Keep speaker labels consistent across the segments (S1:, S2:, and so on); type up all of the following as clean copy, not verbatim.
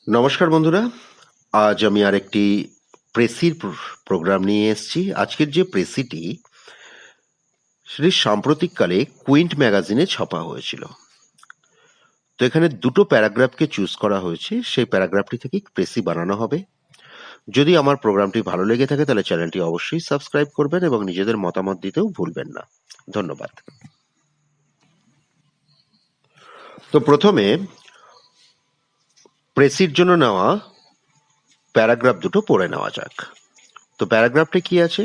S1: নমস্কার বন্ধুরা, আজ আমি আরেকটি প্রেসির প্রোগ্রাম নিয়ে এসেছি। আজকের যে প্রেসিটি সেটি সাম্প্রতিককালে কুইন্ট ম্যাগাজিনে ছাপা হয়েছিল। তো এখানে দুটো প্যারাগ্রাফকে চুজ করা হয়েছে, সেই প্যারাগ্রাফটি থেকেই প্রেসি বানানো হবে। যদি আমার প্রোগ্রামটি ভালো লেগে থাকে তাহলে চ্যানেলটি অবশ্যই সাবস্ক্রাইব করবেন এবং নিজেদের মতামত দিতেও ভুলবেন না। ধন্যবাদ। তো প্রথমে প্রেসির জন্য নেওয়া প্যারাগ্রাফ দুটো পড়ে নেওয়া যাক। তো প্যারাগ্রাফটি কি আছে?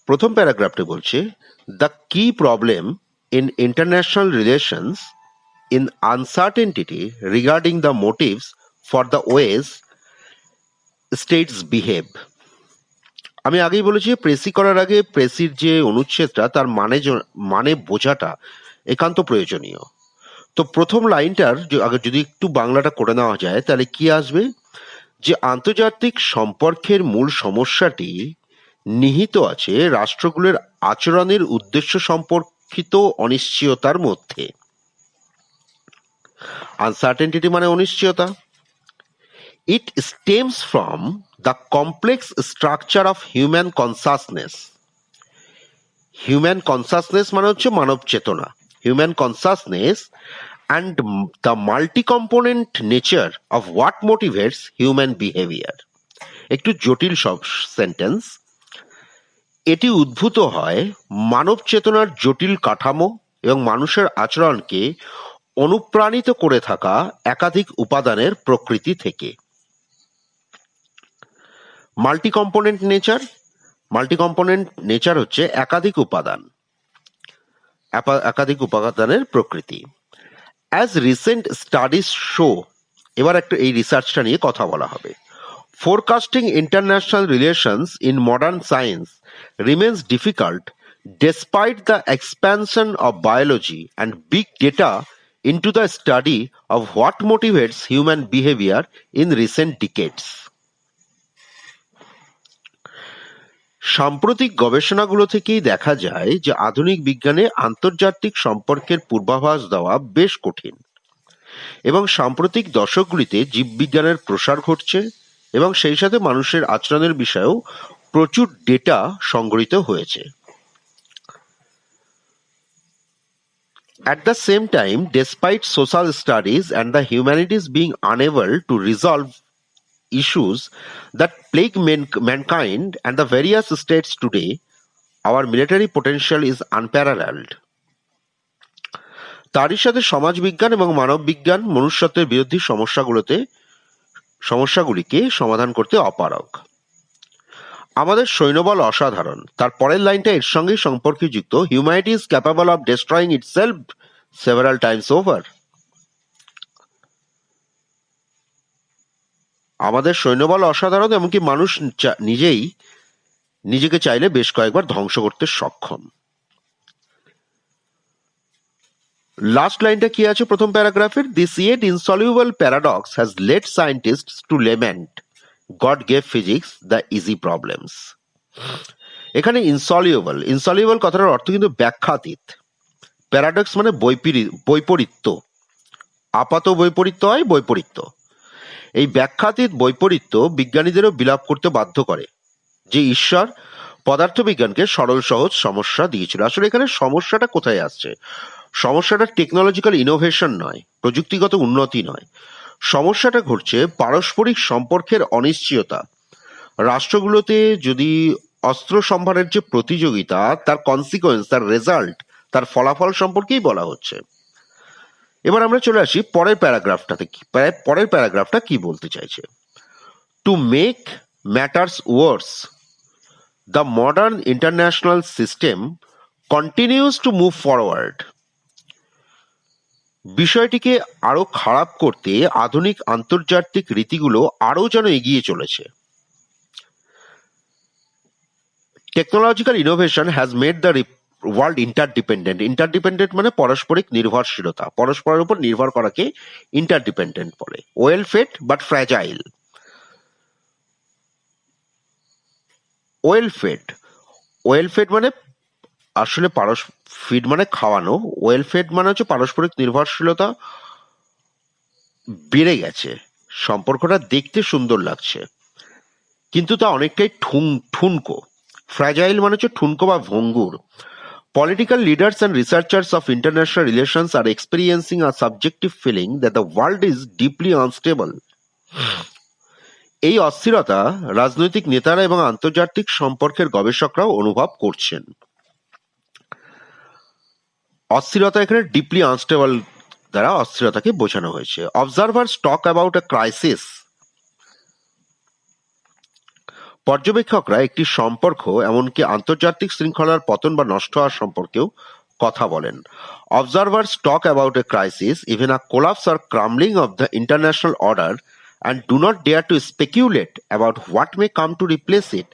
S1: প্রথম প্যারাগ্রাফটি বলছে, দ্য কি problem in international relations in uncertainty regarding the motives for the ways states behave. আমি আগেই বলেছি, প্রেসি করার আগে প্রেসির যে অনুচ্ছেদটা তার মানে বোঝাটা একান্ত প্রয়োজনীয়। তো প্রথম লাইনটার আগে যদি একটু বাংলাটা করে নেওয়া যায় তাহলে কি আসবে, যে আন্তর্জাতিক সম্পর্কের মূল সমস্যাটি নিহিত আছে রাষ্ট্রগুলোর আচরণের উদ্দেশ্য সম্পর্কিত অনিশ্চয়তার মধ্যে। আনসার্টেনিটি মানে অনিশ্চয়তা। It stems from the complex structure of human consciousness. Human consciousness মানে হচ্ছে মানব চেতনা। Human consciousness and the multi-component nature of what motivates human behavior. একটু জটিল সব সেন্টেন্স। এটি উদ্ভূত হয় মানব চেতনার জটিল কাঠামো এবং মানুষের আচরণকে অনুপ্রাণিত করে থাকা একাধিক উপাদানের প্রকৃতি থেকে। Multi component nature, multi component nature হচ্ছে একাধিক উপাদানের প্রকৃতি। অ্যাজ রিসেন্ট স্টাডিজ শো, এবার একটা এই রিসার্চটা নিয়ে কথা বলা হবে। Forecasting international relations in modern science remains difficult despite the expansion of biology and big data into the study of what motivates human behavior in recent decades. সাম্প্রতিক গবেষণাগুলো থেকেই দেখা যায় যে আধুনিক বিজ্ঞানে আন্তর্জাতিক সম্পর্কের পূর্বাভাস দেওয়া বেশ কঠিন, এবং সাম্প্রতিক দশকগুলিতে জীববিজ্ঞানের প্রসার ঘটছে এবং সেই সাথে মানুষের আচরণের বিষয়েও প্রচুর ডেটা সংগৃহীত হয়েছে। At the same time, despite social studies and the humanities being unable to resolve issues that plague mankind and the various states today, our military potential is unparalleled. তারই সাথে সমাজবিজ্ঞান এবং মানববিজ্ঞান মনুষ্যত্বের বিরোধী সমস্যাগুলিকে সমাধান করতে অপারগ। আমাদের সৈন্যবল অসাধারণ। তার পরের লাইনটা এর সঙ্গেই সম্পর্কযুক্ত, humanity is capable of destroying itself several Times over. আমাদের সৈন্যবল অসাধারণ, এমনকি মানুষ নিজেকে চাইলে বেশ কয়েকবার ধ্বংস করতে সক্ষম। লাস্ট লাইনটা কি আছে প্রথম প্যারাগ্রাফের? This yet insoluble paradox has led scientists to lament God gave physics the easy problems. এখানে ইনসলিউবল কথাটার অর্থ কিন্তু ব্যাখ্যাতীত। প্যারাডক্স মানে বৈপরীত্য। আপাত বৈপরীত্য হয় বৈপরীত্য। এই ব্যাখ্যাতীত বৈপরীত্য বিজ্ঞানীদেরও বিলাপ করতে বাধ্য করে যে ঈশ্বর পদার্থবিজ্ঞানকে সরল সহজ সমস্যা দিয়েছিল। আসলে এখানে সমস্যাটা কোথায় আসছে? সমস্যাটা টেকনোলজিক্যাল ইনোভেশন নয়, প্রযুক্তিগত উন্নতি নয়। সমস্যাটা ঘটছে পারস্পরিক সম্পর্কের অনিশ্চয়তা। রাষ্ট্রগুলোতে যদি অস্ত্র সম্ভারের যে প্রতিযোগিতা, তার কনসিকোয়েন্স, তার রেজাল্ট, তার ফলাফল সম্পর্কেই বলা হচ্ছে। এবার আমরা চলে আসি পরের প্যারাগ্রাফটা কি বলতে চাইছে। To make matters worse, the modern international system continues to move forward. বিষয়টিকে আরো খারাপ করতে আধুনিক আন্তর্জাতিক রীতিগুলো আরো যেন এগিয়ে চলেছে। Technological innovation has made the world interdependent. Interdependent মানে পারস্পরিক নির্ভরশীলতা, পরস্পরের উপর নির্ভর করাকে ইন্টারডিপেন্ডেন্ট বলে। Well fade but fragile. Well fade মানে আসলে ফিড মানে খাওয়ানো। ওয়েল ফেড মানে হচ্ছে পারস্পরিক নির্ভরশীলতা বেড়ে গেছে, সম্পর্কটা দেখতে সুন্দর লাগছে, কিন্তু তা অনেকটাই ঠুনকো। ফ্র্যাজাইল মানে হচ্ছে ঠুনকো বা ভঙ্গুর। Political leaders and researchers of international relations are experiencing a subjective feeling that the world is deeply unstable. এই অস্থিরতা রাজনৈতিক নেতারা এবং আন্তর্জাতিক সম্পর্কের গবেষকরাও অনুভব করছেন। অস্থিরতা এখানে ডিপলি আনস্টেবল দ্বারা অস্থিরতাকে বোঝানো হয়েছে। Observers talk about a crisis. পর্যবেক্ষকরা একটি সম্পর্ক, এমনকি আন্তর্জাতিক শৃঙ্খলার পতন বা নষ্ট হওয়ার সম্পর্কেও কথা বলেন। Observers talk about a crisis, even a collapse or ক্রাম্বলিং of the international order, and do not dare to speculate about what may come to replace it.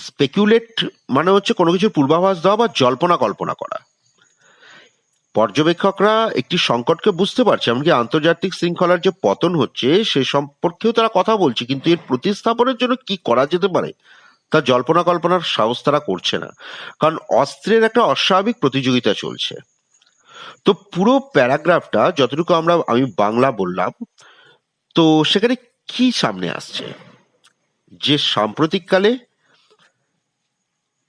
S1: Speculate মানে হচ্ছে কোনো কিছুর পূর্বাভাস দেওয়া বা জল্পনা কল্পনা করা। পর্যবেক্ষকরা একটি সংকটকে বুঝতে পারছে, এমনকি আন্তর্জাতিক শৃঙ্খলার যে পতন হচ্ছে সে সম্পর্কেও তারা কথা বলছে, কিন্তু এর প্রতিস্থাপনের জন্য কি করা যেতে পারে তা জল্পনা কল্পনার সাহস তারা করছে না, কারণ অস্ত্রের একটা অস্বাভাবিক প্রতিযোগিতা চলছে। তো পুরো প্যারাগ্রাফটা যতটুকু আমি বাংলা বললাম, তো সেখানে কি সামনে আসছে, যে সাম্প্রতিককালে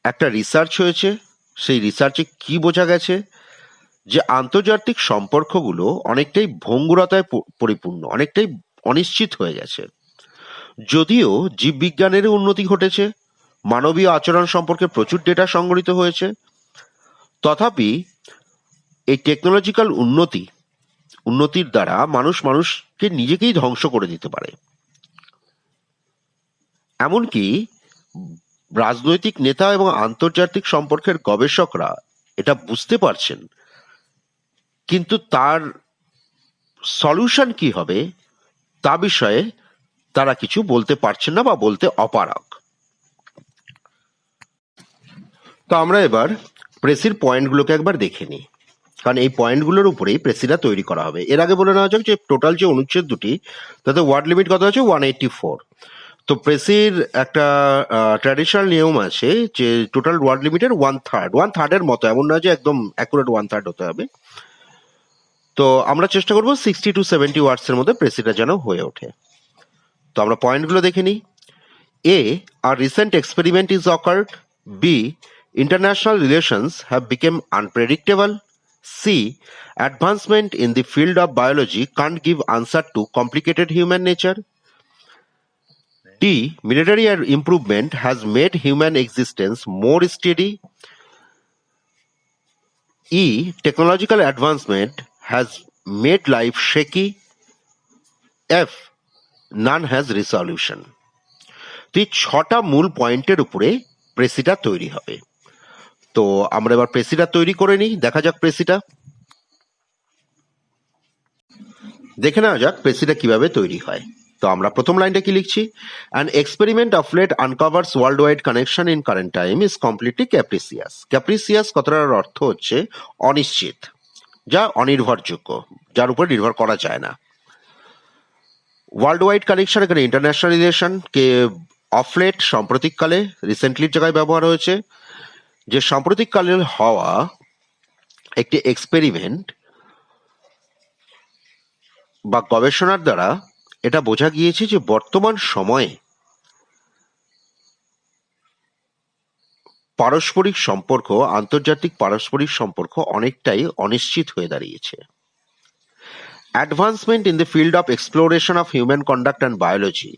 S1: একটা রিসার্চ হয়েছে, সেই রিসার্চে কি বোঝা গেছে, যে আন্তর্জাতিক সম্পর্কগুলো অনেকটাই ভঙ্গুরতায় পরিপূর্ণ, অনেকটাই অনিশ্চিত হয়ে গেছে। যদিও জীববিজ্ঞানের উন্নতি ঘটেছে, মানবীয় আচরণ সম্পর্কে প্রচুর ডেটা সংগঠিত হয়েছে, তথাপি এই টেকনোলজিক্যাল উন্নতির দ্বারা মানুষকে নিজেকেই ধ্বংস করে দিতে পারে। এমনকি রাজনৈতিক নেতা এবং আন্তর্জাতিক সম্পর্কের গবেষকরা এটা বুঝতে পারছেন, কিন্তু তার সলিউশন কি হবে তা বিষয়ে তারা কিছু বলতে পারছেন না বা বলতে অপারগ। তো আমরা এবার প্রেসির পয়েন্টগুলোকে একবার দেখে নিই, কারণ এই পয়েন্টগুলোর উপরেই প্রেসিটা তৈরি করা হবে। এর আগে বলে নেওয়া যাক যে টোটাল যে অনুচ্ছেদ দুটি, তাতে ওয়ার্ড লিমিট কত আছে 184। তো প্রেসির একটা ট্র্যাডিশনাল নিয়ম আছে যে টোটাল ওয়ার্ড লিমিটের 1/3 মতো, এমন না যে একদম অ্যাকুরেট 1/3 হতে হবে। তো আমরা চেষ্টা করবো 60 to 70 ওয়ার্ডস এর মধ্যে প্রেসিটা যেন হয়ে ওঠে। তো আমরা পয়েন্টগুলো দেখে নিই। A, a recent experiment is occurred. B, international relations have become unpredictable. C, advancement in the field of biology can't give answer to complicated human nature. D, military improvement has made human existence more steady. E, technological advancement has made life shaky. F, none has resolution. তো এই 6টা মূল পয়েন্টের উপরে প্রেসিটা তৈরি হবে। তো আমরা এবার প্রেসিটা তৈরি করে নিই, দেখা যাক প্রেসিটা। দেখে নেওয়া যাক প্রেসিটা কিভাবে তৈরি হয়। তো আমরা প্রথম লাইনটা কি লিখছি, an experiment of late uncovers world wide connection in current time is completely capricious. Capricious কথাটার অর্থ হচ্ছে অনিশ্চিত, যা অনির্ভরযোগ্য, যার উপর নির্ভর করা যায় না। ওয়ার্ল্ড ওয়াইড কানেকশন এখানে ইন্টারন্যাশনাল রিলেশন কে অফলেট সাম্প্রতিককালে, রিসেন্টলির জায়গায় ব্যবহার হয়েছে। যে সাম্প্রতিককালে হওয়া একটি এক্সপেরিমেন্ট বা গবেষণার দ্বারা এটা বোঝা গিয়েছে যে বর্তমান সময়ে পারস্পরিক সম্পর্ক, আন্তর্জাতিক পারস্পরিক সম্পর্ক অনেকটাই অনিশ্চিত হয়ে দাঁড়িয়েছে। Advancement in the field of exploration of human conduct and biology,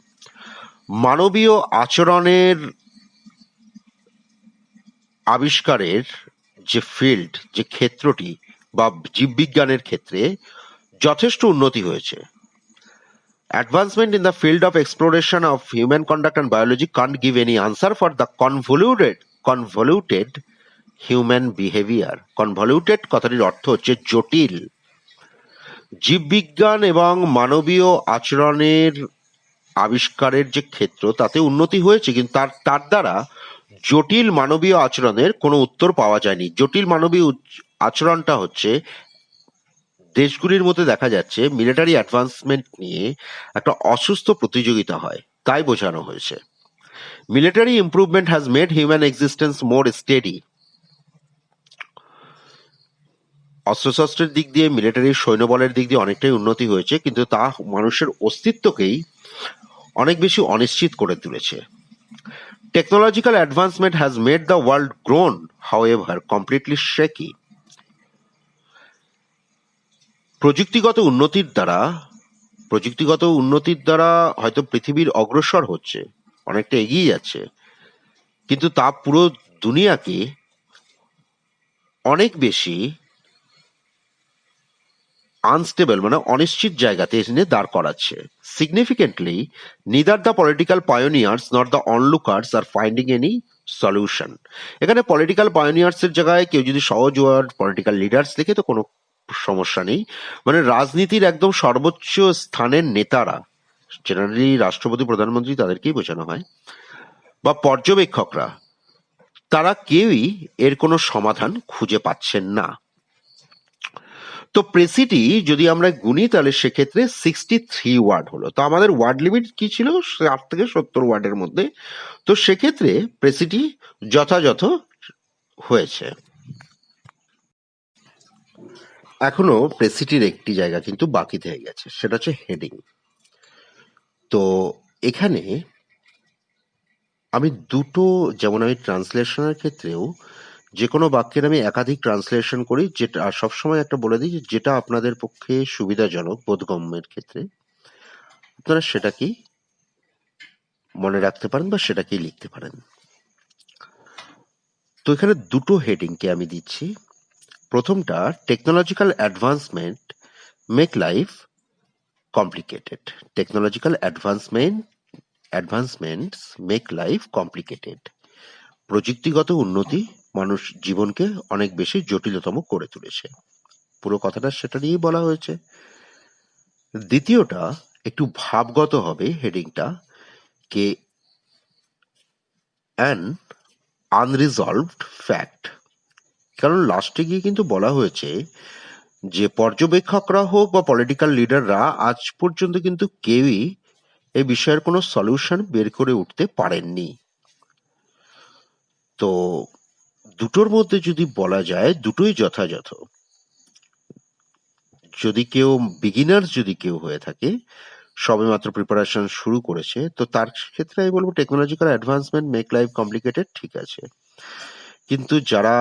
S1: মানবীয় আচরণের আবিষ্কারের যে ফিল্ড, যে ক্ষেত্রটি বা জীববিজ্ঞানের ক্ষেত্রে যথেষ্ট উন্নতি হয়েছে। Advancement in the field of exploration of human conduct and biology can't give any answer for the convoluted human behavior. Convoluted কথাটির অর্থ হচ্ছে জটিল। জীববিজ্ঞান এবং মানবীয় আচরণের আবিষ্কারের যে ক্ষেত্র, তাতে উন্নতি হয়েছে, কিন্তু তার দ্বারা জটিল মানবীয় আচরণের কোনো উত্তর পাওয়া যায়নি। জটিল মানবীয় আচরণটা হচ্ছে দেশগুলির মধ্যে দেখা যাচ্ছে মিলিটারি অ্যাডভান্সমেন্ট নিয়ে একটা অসুস্থ প্রতিযোগিতা হয়, তাই বোঝানো হয়েছে। Military improvement has made human existence more steady. অস্ত্রশস্ত্রের দিক দিয়ে, মিলিটারি সৈন্যবলের দিক দিয়ে অনেকটাই উন্নতি হয়েছে, কিন্তু তা মানুষের অস্তিত্বকেই অনেক বেশি অনিশ্চিত করে তুলেছে। Technological advancement has made the world grown, however, completely shaky. প্রযুক্তিগত উন্নতির দ্বারা হয়তো পৃথিবীর অগ্রসর হচ্ছে, অনেকটা এগিয়ে যাচ্ছে, কিন্তু তা পুরো দুনিয়াকে অনেক বেশি আনস্টেবল মানে অনিশ্চিত জায়গাতে এনে দাঁড় করাচ্ছে। Significantly, neither the political pioneers nor the onlookers are finding any solution. এখানে পলিটিক্যাল পায়োনিয়ার্স এর জায়গায় কেউ যদি সহজ ওয়ার্ড পলিটিক্যাল লিডার্স লিখে তো কোনো সমস্যা নেই, মানে রাজনীতির একদম সর্বোচ্চ স্থানের নেতারা, জেনারেলি রাষ্ট্রপতি প্রধানমন্ত্রী তাদেরকেই বোঝানো হয়, বা পর্যবেক্ষকরা, তারা কেউই এর কোনো সমাধান খুঁজে পাচ্ছেন না। তো প্রেসিটি যদি আমরা গুনি তাহলে সেক্ষেত্রে 63 ওয়ার্ড হলো। তো আমাদের ওয়ার্ড লিমিট কি ছিল? 60 থেকে 70 ওয়ার্ডের মধ্যে। তো সেক্ষেত্রে প্রেসিটি যথাযথ হয়েছে। এখনো প্রেসিটির একটি জায়গা কিন্তু বাকি থেকে গেছে, সেটা হচ্ছে হেডিং। তো এখানে আমি দুটো, যেমন আমি ট্রান্সলেশনের ক্ষেত্রেও যে কোনো বাক্যের আমি একাধিক ট্রান্সলেশন করি, যেটা সবসময় একটা বলে দিই যেটা আপনাদের পক্ষে সুবিধাজনক বোধগম্যের ক্ষেত্রে আপনারা সেটাকেই মনে রাখতে পারেন বা সেটাকেই লিখতে পারেন। তো এখানে দুটো হেডিংকে আমি দিচ্ছি। প্রথমটা, technological advancement make life complicated. Technological অ্যাডভান্সমেন্টস make life complicated. প্রযুক্তিগত উন্নতি মানুষ জীবনকে অনেক বেশি জটিলতম করে তুলেছে। পুরো কথাটা সেটা নিয়েই বলা হয়েছে। দ্বিতীয়টা একটু ভাবগত হবে, হেডিংটা কে অ্যান আনরিজলভড ফ্যাক্ট। কারণ লাস্টে গিয়ে কিন্তু বলা হয়েছে যে পর্যবেক্ষকরা হোক বা পলিটিক্যাল লিডাররা আজ পর্যন্ত কিন্তু কেউই এই বিষয়ের কোনো সলিউশন বের করে উঠতে পারেননি। তো দুটোর মধ্যে যদি বলা যায় দুটোই যথাযথ। যদি কেউ বিগিনার্স যদি কেউ হয়ে থাকে, সবেমাত্র প্রিপারেশন শুরু করেছে, তো তার ক্ষেত্রে আমি বলবো technological advancement make life complicated ঠিক আছে। কিন্তু যারা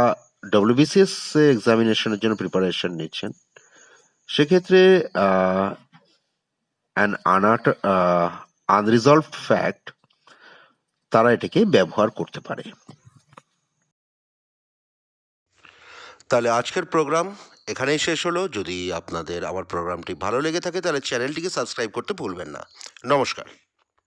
S1: ডব্লিউবিসিএস এক্সামিনেশনের জন্য প্রিপারেশন নিচ্ছেন, সেক্ষেত্রে আনরিজলভড ফ্যাক্ট তারা এটাকে ব্যবহার করতে পারে। তাহলে আজকের প্রোগ্রাম এখানেই শেষ হলো। যদি আপনাদের আমার প্রোগ্রামটি ভালো লেগে থাকে তাহলে চ্যানেলটিকে সাবস্ক্রাইব করতে ভুলবেন না। নমস্কার।